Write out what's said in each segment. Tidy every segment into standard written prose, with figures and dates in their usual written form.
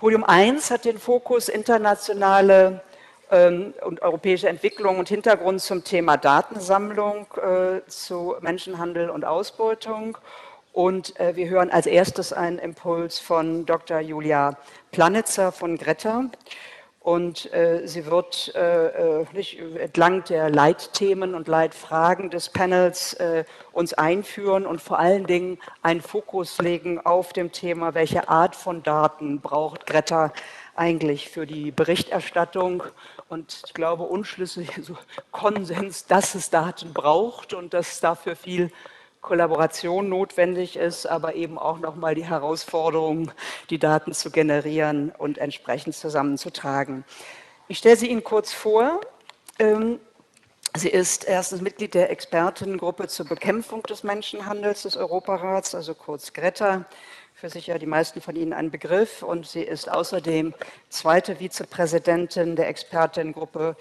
Podium 1 hat den Fokus internationale und europäische Entwicklungen und Hintergrund zum Thema Datensammlung zu Menschenhandel und Ausbeutung. Und wir hören als erstes einen Impuls von Dr. Julia Planitzer von GRETA. Und sie wird entlang der Leitthemen und Leitfragen des Panels uns einführen und vor allen Dingen einen Fokus legen auf dem Thema, welche Art von Daten braucht GRETA eigentlich für die Berichterstattung. Und ich glaube, unschlüssig so Konsens, dass es Daten braucht und dass dafür viel Kollaboration notwendig ist, aber eben auch nochmal die Herausforderung, die Daten zu generieren und entsprechend zusammenzutragen. Ich stelle sie Ihnen kurz vor. Sie ist erstens Mitglied der Expertengruppe zur Bekämpfung des Menschenhandels des Europarats, also kurz GRETA, für sicher die meisten von Ihnen ein Begriff. Und sie ist außerdem zweite Vizepräsidentin der Expertengruppe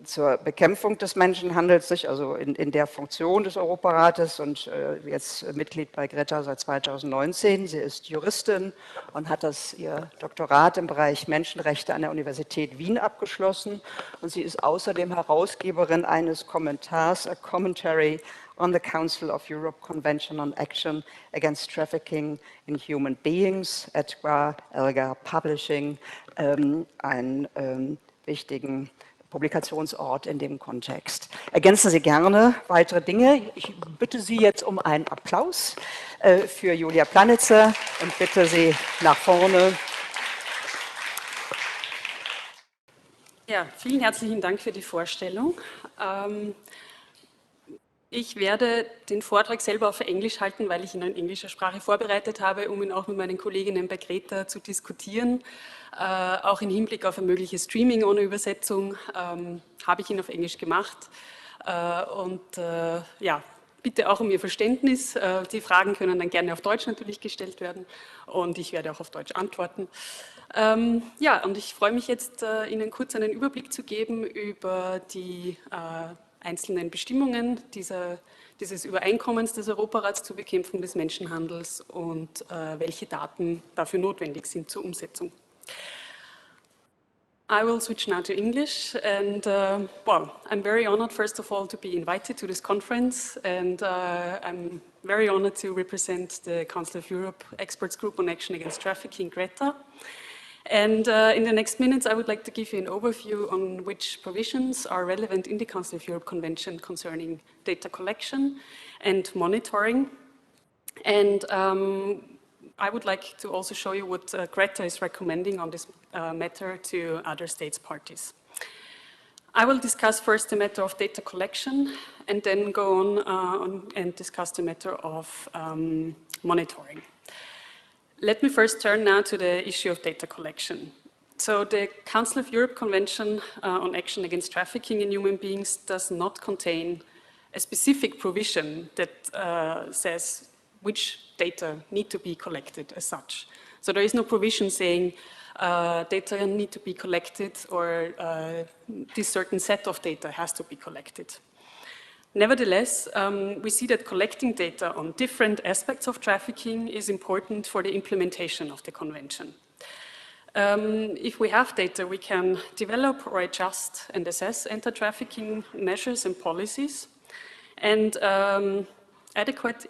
zur Bekämpfung des Menschenhandels, also in der Funktion des Europarates und jetzt Mitglied bei GRETA seit 2019. Sie ist Juristin und hat ihr Doktorat im Bereich Menschenrechte an der Universität Wien abgeschlossen. Und sie ist außerdem Herausgeberin eines Kommentars, A Commentary on the Council of Europe Convention on Action Against Trafficking in Human Beings, etwa Elga Publishing, einen wichtigen Publikationsort in dem Kontext. Ergänzen Sie gerne weitere Dinge. Ich bitte Sie jetzt um einen Applaus für Julia Planitzer und bitte Sie nach vorne. Ja, vielen herzlichen Dank für die Vorstellung. Ich werde den Vortrag selber auf Englisch halten, weil ich ihn in englischer Sprache vorbereitet habe, um ihn auch mit meinen Kolleginnen bei GRETA zu diskutieren. Auch im Hinblick auf ein mögliches Streaming ohne Übersetzung habe ich ihn auf Englisch gemacht. Ja, bitte auch um Ihr Verständnis. Die Fragen können dann gerne auf Deutsch natürlich gestellt werden und ich werde auch auf Deutsch antworten. Ja, und ich freue mich jetzt, Ihnen kurz einen Überblick zu geben über die einzelnen Bestimmungen dieses Übereinkommens des Europarats zur Bekämpfung des Menschenhandels und welche Daten dafür notwendig sind zur Umsetzung. I will switch now to English, and well, I'm very honored, first of all, to be invited to this conference, and I'm very honored to represent the Council of Europe Experts Group on Action Against Trafficking, GRETA. And in the next minutes, I would like to give you an overview on which provisions are relevant in the Council of Europe Convention concerning data collection and monitoring. And I would like to also show you what GRETA is recommending on this matter to other states parties. I will discuss first the matter of data collection and then go on and discuss the matter of monitoring. Let me first turn now to the issue of data collection. So the Council of Europe Convention on Action Against Trafficking in Human Beings does not contain a specific provision that says which data need to be collected as such. So there is no provision saying data need to be collected or this certain set of data has to be collected. Nevertheless, we see that collecting data on different aspects of trafficking is important for the implementation of the convention. If we have data, we can develop or adjust and assess anti-trafficking measures and policies, and adequate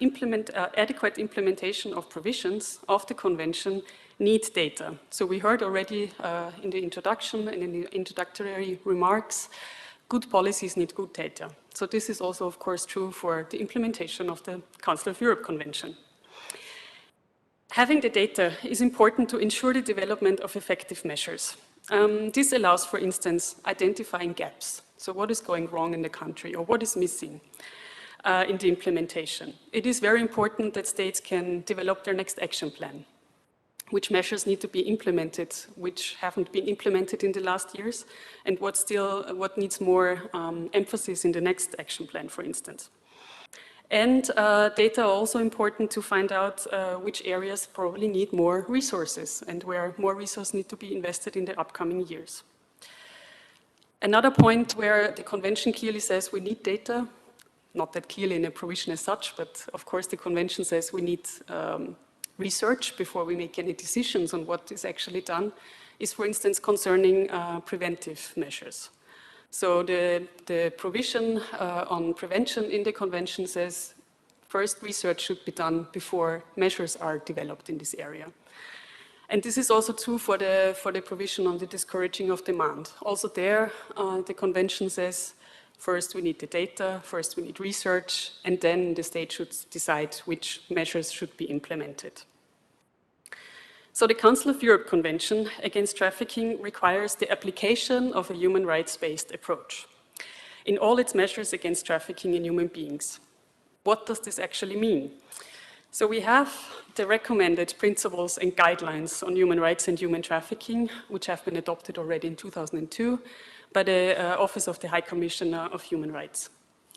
implementation of provisions of the convention need data. So we heard already in the introduction and in the introductory remarks, good policies need good data. So this is also, of course, true for the implementation of the Council of Europe Convention. Having the data is important to ensure the development of effective measures. This allows, for instance, identifying gaps. So what is going wrong in the country or what is missing in the implementation. It is very important that states can develop their next action plan. Which measures need to be implemented, which haven't been implemented in the last years, and what needs more emphasis in the next action plan, for instance. And data are also important to find out which areas probably need more resources and where more resources need to be invested in the upcoming years. Another point where the convention clearly says we need data, not that clearly in a provision as such, but of course the convention says we need research before we make any decisions on what is actually done is, for instance, concerning preventive measures. So the provision on prevention in the convention says first research should be done before measures are developed in this area. And this is also true for the provision on the discouraging of demand. Also there, the convention says first we need the data, first we need research, and then the state should decide which measures should be implemented. So the Council of Europe Convention Against Trafficking requires the application of a human rights-based approach in all its measures against trafficking in human beings. What does this actually mean? So we have the recommended principles and guidelines on human rights and human trafficking, which have been adopted already in 2002 by the Office of the High Commissioner of Human Rights.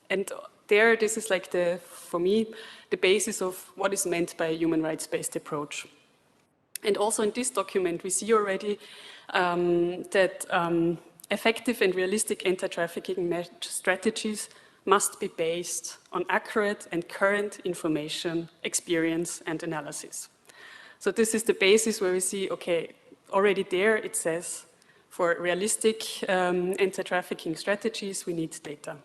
And there, this is like for me, the basis of what is meant by a human rights-based approach. And also in this document, we see already that effective and realistic anti-trafficking strategies must be based on accurate and current information, experience, and analysis. So this is the basis where we see, okay, already there it says, for realistic anti-trafficking strategies, we need data.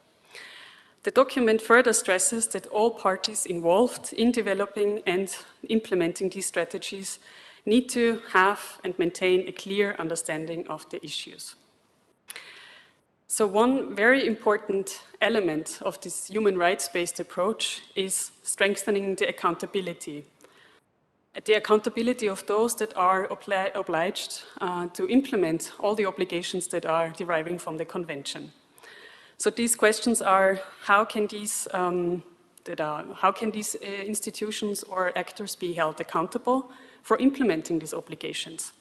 The document further stresses that all parties involved in developing and implementing these strategies need to have and maintain a clear understanding of the issues. So one very important element of this human rights-based approach is strengthening the accountability. The accountability of those that are obliged to implement all the obligations that are deriving from the convention. So these questions are, how can these institutions or actors be held accountable for implementing these obligations?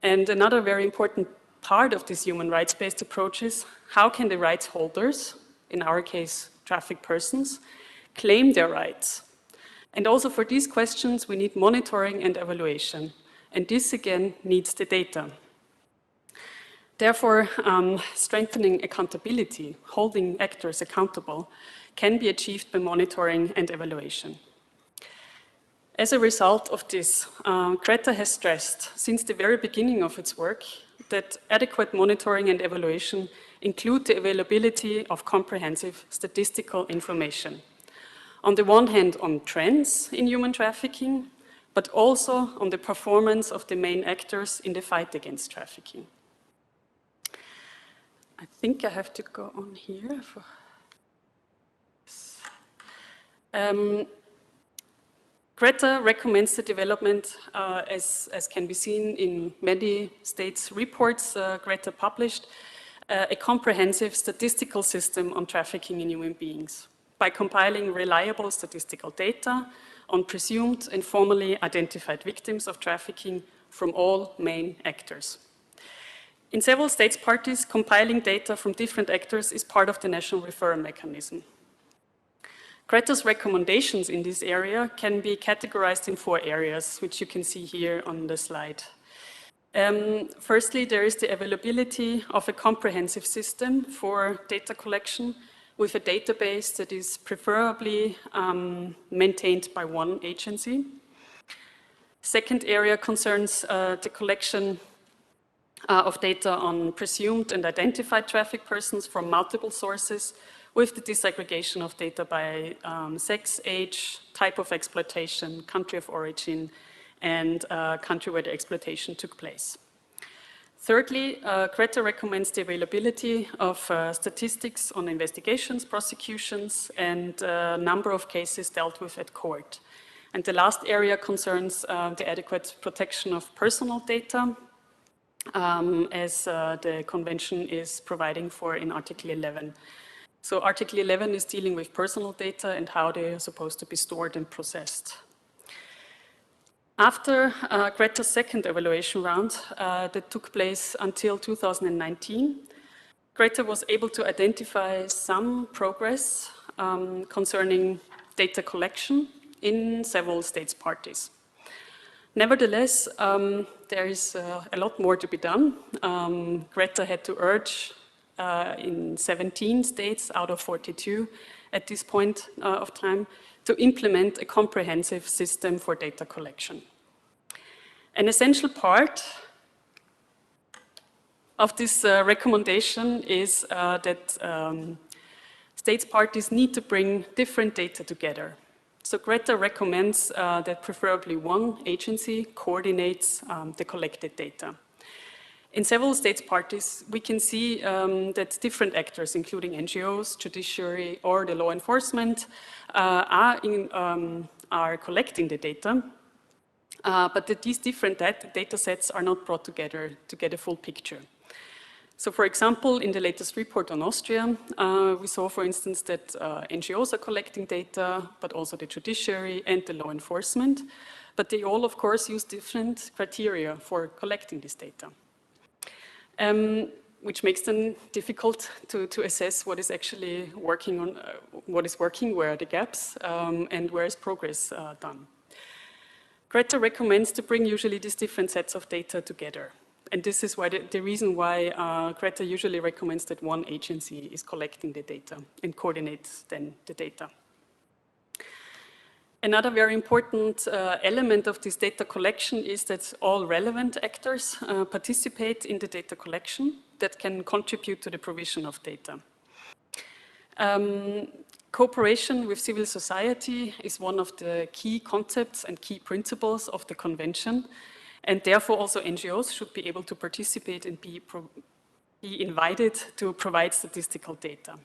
And another very important part of this human rights-based approach is, how can the rights holders, in our case trafficked persons, claim their rights? And also for these questions we need monitoring and evaluation, and this again needs the data. Therefore, strengthening accountability, holding actors accountable, can be achieved by monitoring and evaluation. As a result of this, GRETA has stressed, since the very beginning of its work, that adequate monitoring and evaluation include the availability of comprehensive statistical information. On the one hand, on trends in human trafficking, but also on the performance of the main actors in the fight against trafficking. I think I have to go on here. GRETA recommends the development, as can be seen in many states' reports GRETA published, a comprehensive statistical system on trafficking in human beings by compiling reliable statistical data on presumed and formally identified victims of trafficking from all main actors. In several states parties, compiling data from different actors is part of the national referral mechanism. GRETA's recommendations in this area can be categorized in 4 areas, which you can see here on the slide. Firstly, there is the availability of a comprehensive system for data collection with a database that is preferably maintained by one agency. Second area concerns the collection of data on presumed and identified trafficked persons from multiple sources, with the disaggregation of data by sex, age, type of exploitation, country of origin, and country where the exploitation took place. Thirdly, GRETA recommends the availability of statistics on investigations, prosecutions, and number of cases dealt with at court. And the last area concerns the adequate protection of personal data, as the convention is providing for in Article 11. So Article 11 is dealing with personal data and how they are supposed to be stored and processed. After GRETA's second evaluation round that took place until 2019, GRETA was able to identify some progress concerning data collection in several states parties. Nevertheless, there is a lot more to be done. GRETA had to urge in 17 states out of 42 at this point of time to implement a comprehensive system for data collection. An essential part of this recommendation is that states parties need to bring different data together. So GRETA recommends that preferably one agency coordinates the collected data. In several states parties, we can see that different actors, including NGOs, judiciary, or the law enforcement, are collecting the data, but that these different data sets are not brought together to get a full picture. So, for example, in the latest report on Austria, we saw, for instance, that NGOs are collecting data, but also the judiciary and the law enforcement, but they all, of course, use different criteria for collecting this data. Which makes them difficult to assess what is actually working on, what is working, where are the gaps, and where is progress done. GRETA recommends to bring usually these different sets of data together. And this is why the reason why GRETA usually recommends that one agency is collecting the data and coordinates then the data. Another very important element of this data collection is that all relevant actors participate in the data collection that can contribute to the provision of data. Cooperation with civil society is one of the key concepts and key principles of the Convention, and therefore also NGOs should be able to participate and be invited to provide statistical data.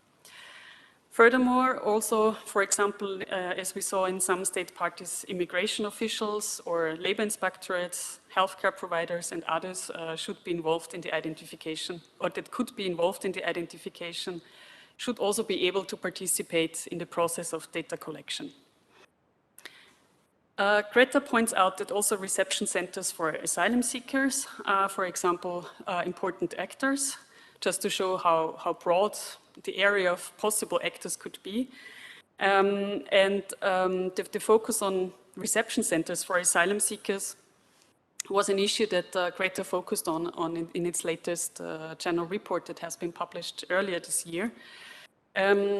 Furthermore, also, for example, as we saw in some state parties, immigration officials or labor inspectorates, healthcare providers and others should be involved in the identification, or that could be involved in the identification, should also be able to participate in the process of data collection. GRETA points out that also reception centers for asylum seekers are, for example, important actors, just to show how broad the area of possible actors could be. The focus on reception centers for asylum seekers was an issue that GRETA focused on in its latest general report that has been published earlier this year.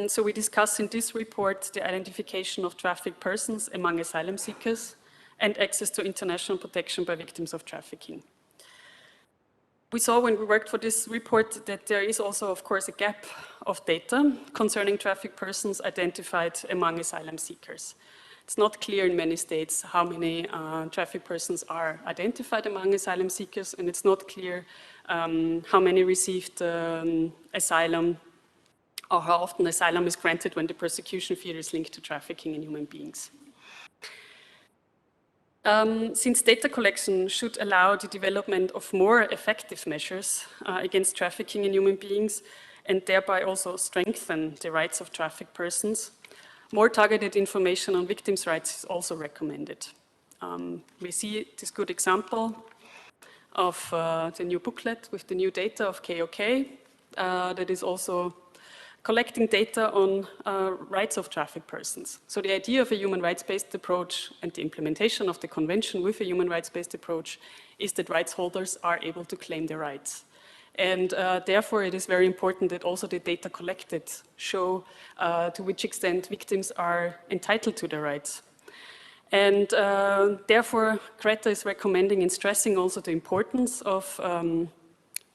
So we discuss in this report the identification of trafficked persons among asylum seekers and access to international protection by victims of trafficking. We saw when we worked for this report that there is also, of course, a gap of data concerning trafficked persons identified among asylum seekers. It's not clear in many states how many trafficked persons are identified among asylum seekers, and it's not clear how many received asylum or how often asylum is granted when the persecution fear is linked to trafficking in human beings. Since data collection should allow the development of more effective measures against trafficking in human beings and thereby also strengthen the rights of trafficked persons, more targeted information on victims' rights is also recommended. We see this good example of the new booklet with the new data of KOK that is also collecting data on rights of trafficked persons. So the idea of a human rights-based approach and the implementation of the convention with a human rights-based approach is that rights holders are able to claim their rights. And therefore it is very important that also the data collected show to which extent victims are entitled to their rights. And therefore GRETA is recommending and stressing also the importance of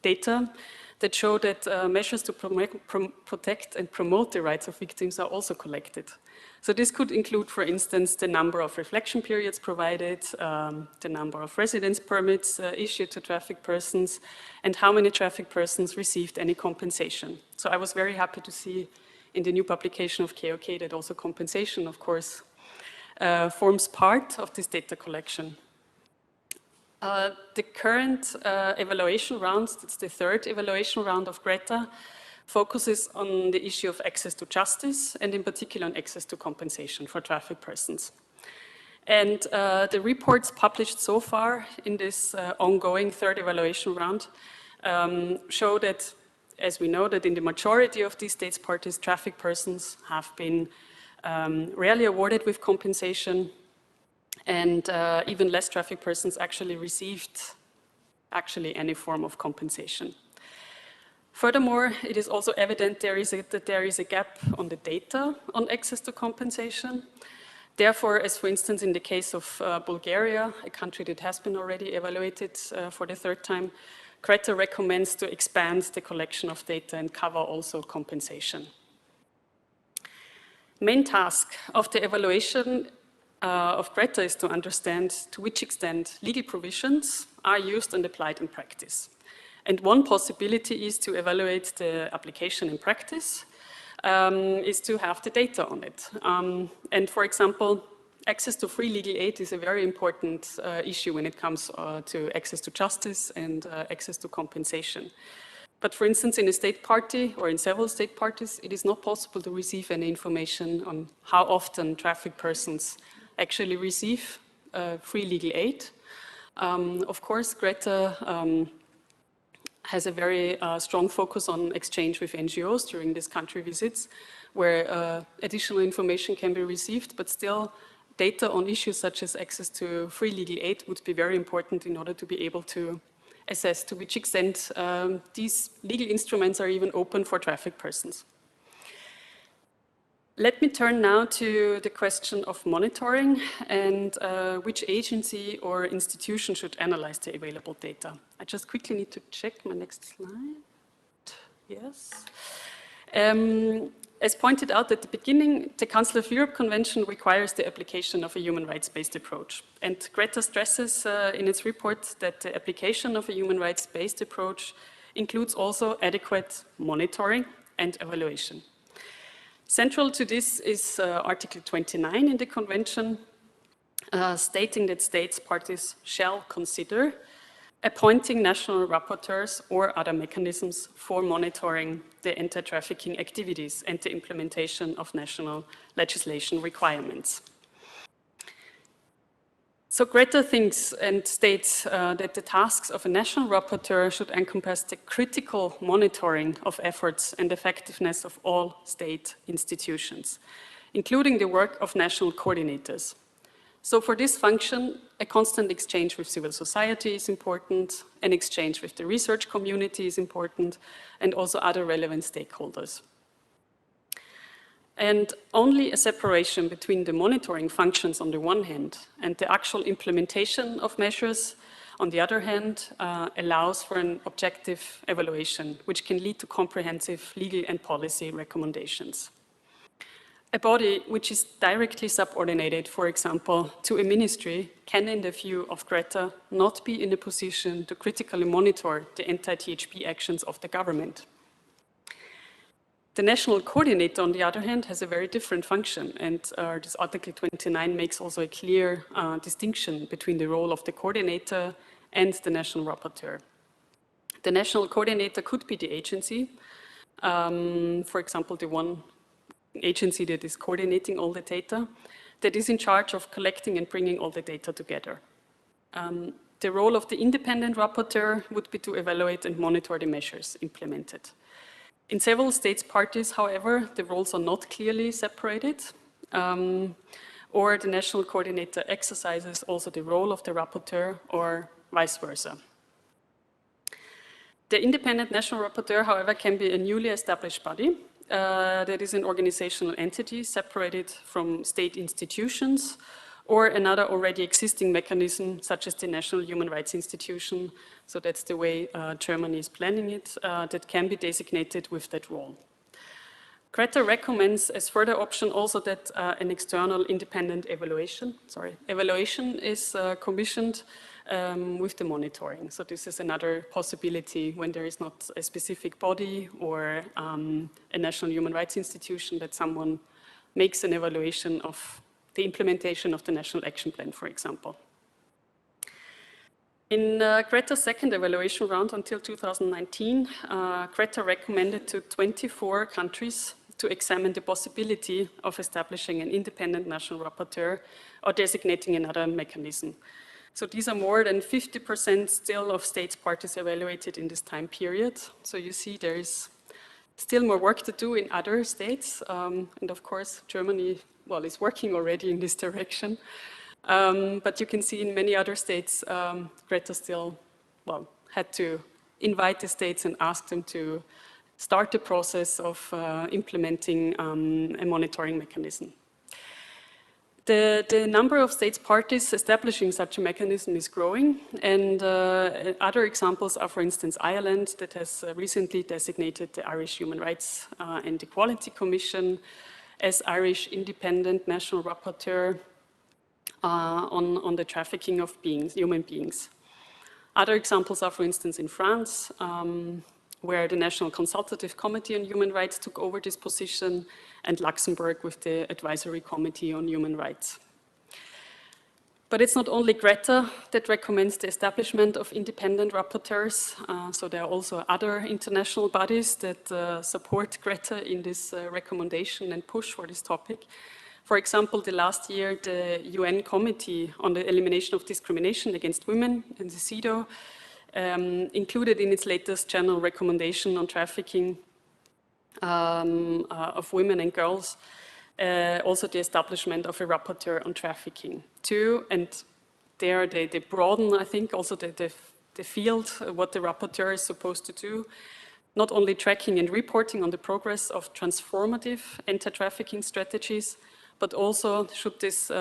data that show that measures to protect and promote the rights of victims are also collected. So this could include, for instance, the number of reflection periods provided, the number of residence permits issued to trafficked persons, and how many trafficked persons received any compensation. So I was very happy to see in the new publication of KOK that also compensation, of course, forms part of this data collection. The current evaluation round, that's the third evaluation round of GRETA, focuses on the issue of access to justice and in particular on access to compensation for trafficked persons. And the reports published so far in this ongoing third evaluation round show that, as we know, that in the majority of these states parties, trafficked persons have been rarely awarded with compensation, and even less trafficked persons actually received any form of compensation. Furthermore, it is also evident that there is a gap on the data on access to compensation. Therefore, as for instance in the case of Bulgaria, a country that has been already evaluated for the third time, GRETA recommends to expand the collection of data and cover also compensation. Main task of the evaluation of GRETA is to understand to which extent legal provisions are used and applied in practice. And one possibility is to evaluate the application in practice, is to have the data on it. And for example, access to free legal aid is a very important issue when it comes to access to justice and access to compensation. But for instance, in a state party or in several state parties, it is not possible to receive any information on how often trafficked persons actually receive free legal aid. Of course, GRETA has a very strong focus on exchange with NGOs during these country visits, where additional information can be received, but still data on issues such as access to free legal aid would be very important in order to be able to assess to which extent these legal instruments are even open for trafficked persons. Let me turn now to the question of monitoring and which agency or institution should analyze the available data. I just quickly need to check my next slide. Yes. As pointed out at the beginning, the Council of Europe Convention requires the application of a human rights-based approach. And GRETA stresses in its report that the application of a human rights-based approach includes also adequate monitoring and evaluation. Central to this is Article 29 in the Convention, stating that states parties shall consider appointing national rapporteurs or other mechanisms for monitoring the anti-trafficking activities and the implementation of national legislation requirements. So GRETA thinks and states that the tasks of a national rapporteur should encompass the critical monitoring of efforts and effectiveness of all state institutions, including the work of national coordinators. So for this function, a constant exchange with civil society is important, an exchange with the research community is important, and also other relevant stakeholders. And only a separation between the monitoring functions on the one hand and the actual implementation of measures on the other hand allows for an objective evaluation, which can lead to comprehensive legal and policy recommendations. A body which is directly subordinated, for example, to a ministry can, in the view of GRETA, not be in a position to critically monitor the anti-THP actions of the government. The national coordinator, on the other hand, has a very different function, and this Article 29 makes also a clear distinction between the role of the coordinator and the national rapporteur. The national coordinator could be the agency, for example, the one agency that is coordinating all the data, that is in charge of collecting and bringing all the data together. The role of the independent rapporteur would be to evaluate and monitor the measures implemented. In several states parties, however, the roles are not clearly separated, or the national coordinator exercises also the role of the rapporteur or vice versa. The independent national rapporteur, however, can be a newly established body that is an organizational entity separated from state institutions or another already existing mechanism such as the National Human Rights Institution, so that's the way Germany is planning it, that can be designated with that role. GRETA recommends as further option also that an external independent evaluation is commissioned with the monitoring. So this is another possibility when there is not a specific body or a national human rights institution that someone makes an evaluation of the implementation of the National Action Plan, for example. In GRETA's second evaluation round until 2019, GRETA recommended to 24 countries to examine the possibility of establishing an independent national rapporteur or designating another mechanism. So these are more than 50% still of states parties evaluated in this time period. So you see there is still more work to do in other states. And of course, Germany, well, is working already in this direction. But you can see in many other states, GRETA still, well, had to invite the states and ask them to start the process of implementing a monitoring mechanism. The number of states parties establishing such a mechanism is growing, and other examples are, for instance, Ireland, that has recently designated the Irish Human Rights and Equality Commission as Irish Independent National Rapporteur on the trafficking of human beings. Other examples are, for instance, in France, where the National Consultative Committee on Human Rights took over this position, and Luxembourg with the Advisory Committee on Human Rights. But it's not only GRETA that recommends the establishment of independent rapporteurs, so there are also other international bodies that support GRETA in this recommendation and push for this topic. For example, last year, the UN Committee on the Elimination of Discrimination Against Women, and the CEDAW, included in its latest general recommendation on trafficking of women and girls, also the establishment of a rapporteur on trafficking too, and there they broaden, I think, also the field, what the rapporteur is supposed to do, not only tracking and reporting on the progress of transformative anti-trafficking strategies, but also should this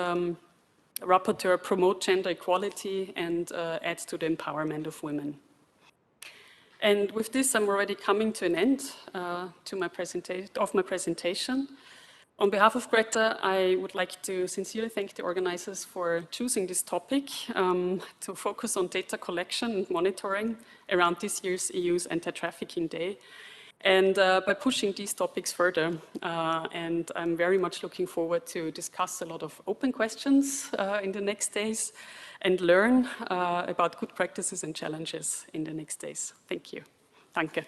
rapporteur promote gender equality and add to the empowerment of women. And with this, I'm already coming to an end of my presentation. On behalf of GRETA, I would like to sincerely thank the organizers for choosing this topic to focus on data collection and monitoring around this year's EU's Anti-Trafficking Day, and by pushing these topics further. And I'm very much looking forward to discuss a lot of open questions in the next days, and learn about good practices and challenges in the next days. Thank you. Danke.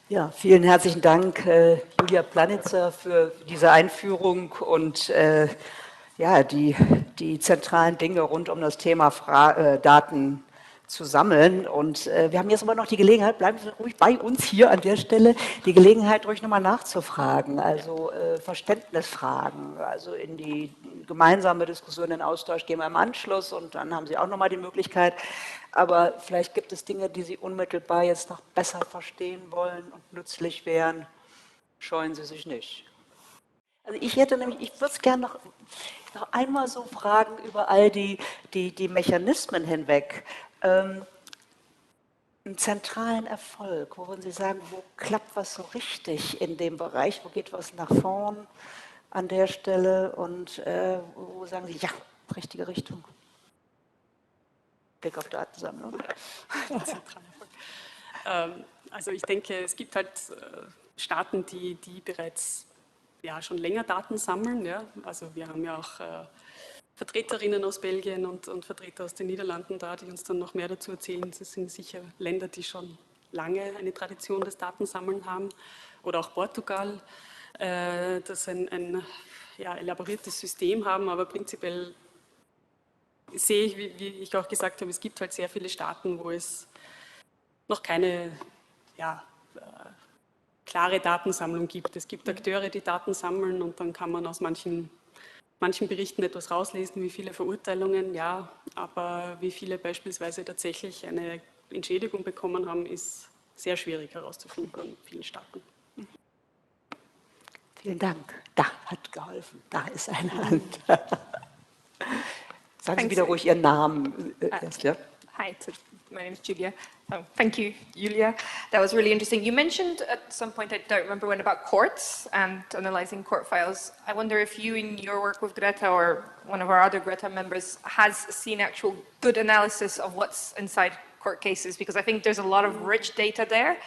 Ja, vielen herzlichen Dank, Julia Planitzer, für diese Einführung und ja, die zentralen Dinge rund um das Thema Daten zu sammeln. Und wir haben jetzt aber noch die Gelegenheit, bleiben Sie ruhig bei uns hier an der Stelle, die Gelegenheit, ruhig nochmal nachzufragen, also Verständnisfragen, also in die gemeinsame Diskussion, den Austausch gehen wir im Anschluss, und dann haben Sie auch nochmal die Möglichkeit. Aber vielleicht gibt es Dinge, die Sie unmittelbar jetzt noch besser verstehen wollen und nützlich wären. Scheuen Sie sich nicht. Also ich würde es gerne noch einmal so fragen über all die Mechanismen hinweg. Einen zentralen Erfolg, wo würden Sie sagen, wo klappt was so richtig in dem Bereich, wo geht was nach vorn an der Stelle, und wo sagen Sie, ja, richtige Richtung? Blick auf Datensammlung. Also ich denke, es gibt halt Staaten, die bereits schon länger Daten sammeln. Ja? Also wir haben ja auch Vertreterinnen aus Belgien und Vertreter aus den Niederlanden da, die uns dann noch mehr dazu erzählen. Das sind sicher Länder, die schon lange eine Tradition des Datensammeln haben. Oder auch Portugal, das ein elaboriertes System haben, aber prinzipiell sehe ich, wie ich auch gesagt habe, es gibt halt sehr viele Staaten, wo es noch keine klare Datensammlung gibt. Es gibt Akteure, die Daten sammeln, und dann kann man aus manchen Berichten etwas rauslesen, wie viele Verurteilungen, ja, aber wie viele beispielsweise tatsächlich eine Entschädigung bekommen haben, ist sehr schwierig herauszufinden in vielen Staaten. Vielen Dank. Da hat geholfen. Da ist eine Hand. Sagen Sie wieder ruhig Ihren Namen erst, ja? Hi, my name is Julia. Thank you, Julia. That was really interesting. You mentioned at some point, I don't remember when, about courts and analyzing court files. I wonder if you, in your work with GRETA, or one of our other GRETA members, has seen actual good analysis of what's inside court cases, because I think there's a lot of rich data there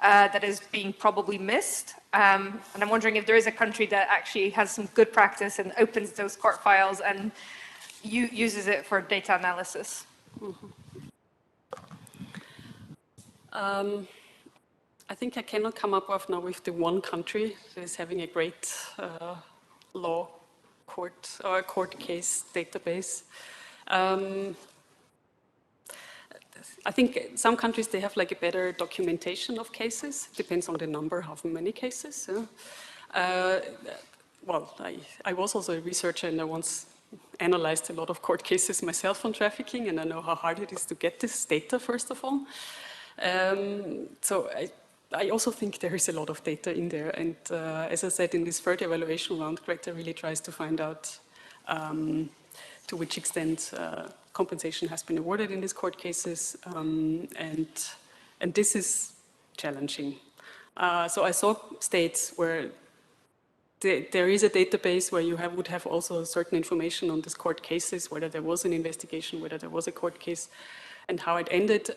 that is being probably missed. And I'm wondering if there is a country that actually has some good practice and opens those court files and uses it for data analysis. Mm-hmm. I think I cannot come up with the one country that is having a great law court or court case database. I think some countries, they have like a better documentation of cases. Depends on the number, how many cases. Well, I was also a researcher, and I once analyzed a lot of court cases myself on trafficking, and I know how hard it is to get this data, first of all. So I also think there is a lot of data in there, and as I said, in this third evaluation round, GRETA really tries to find out to which extent compensation has been awarded in these court cases, and this is challenging. So I saw states where there is a database where you would have also certain information on these court cases, whether there was an investigation, whether there was a court case, and how it ended,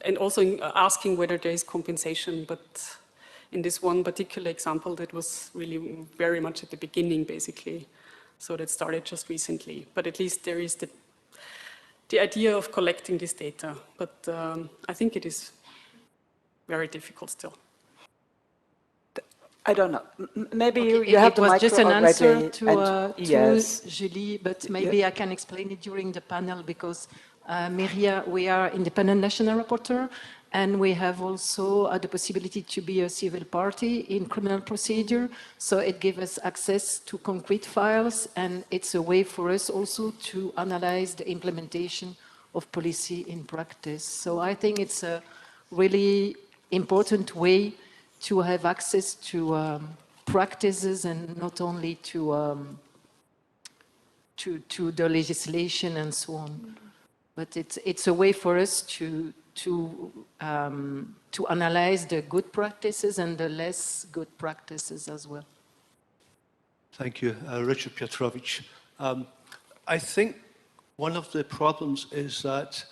and also asking whether there is compensation. But in this one particular example, that was really very much at the beginning, basically. So that started just recently. But at least there is the idea of collecting this data. But I think it is very difficult still. I don't know. Maybe Okay, you have the it was micro just an already, answer to yes. Julie, but maybe I can explain it during the panel, because Meria, we are independent national rapporteur, and we have also the possibility to be a civil party in criminal procedure. So it gives us access to concrete files, and it's a way for us also to analyze the implementation of policy in practice. So I think it's a really important way to have access to practices, and not only to the legislation and so on. But it's a way for us to analyze the good practices and the less good practices as well. Thank you, Richard Piotrowicz. I think one of the problems is that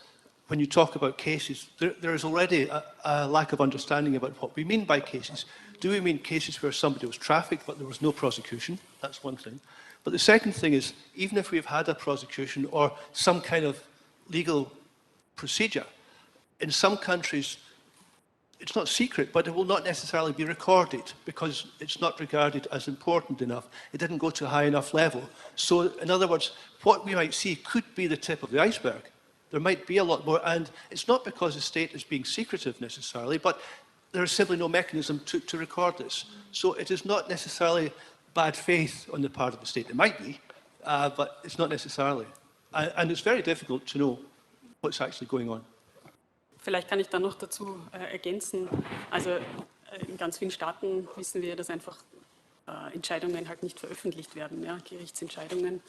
when you talk about cases, there is already a lack of understanding about what we mean by cases. Do we mean cases where somebody was trafficked but there was no prosecution? That's one thing. But the second thing is, even if we've had a prosecution or some kind of legal procedure, in some countries it's not secret, but it will not necessarily be recorded because it's not regarded as important enough. It didn't go to a high enough level. So in other words, what we might see could be the tip of the iceberg. There might be a lot more, and it's not because the state is being secretive necessarily, but there is simply no mechanism to record this. So it is not necessarily bad faith on the part of the state. It might be, but it's not necessarily. And it's very difficult to know what's actually going on. Vielleicht kann ich dann noch dazu ergänzen, also in ganz vielen Staaten wissen wir, dass einfach Entscheidungen halt nicht veröffentlicht werden, ja, Gerichtsentscheidungen.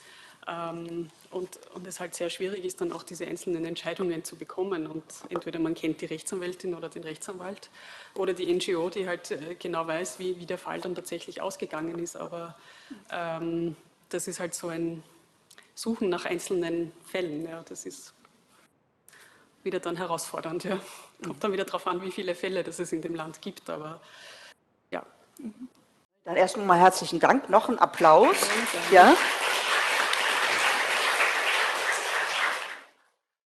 Und es halt sehr schwierig ist, dann auch diese einzelnen Entscheidungen zu bekommen. Und entweder man kennt die Rechtsanwältin oder den Rechtsanwalt oder die NGO, die halt genau weiß, wie der Fall dann tatsächlich ausgegangen ist. Aber das ist halt so ein Suchen nach einzelnen Fällen. Ja, das ist wieder dann herausfordernd. Ja. Kommt dann wieder darauf an, wie viele Fälle das es in dem Land gibt. Aber ja. Dann erst einmal herzlichen Dank. Noch ein Applaus. Ja.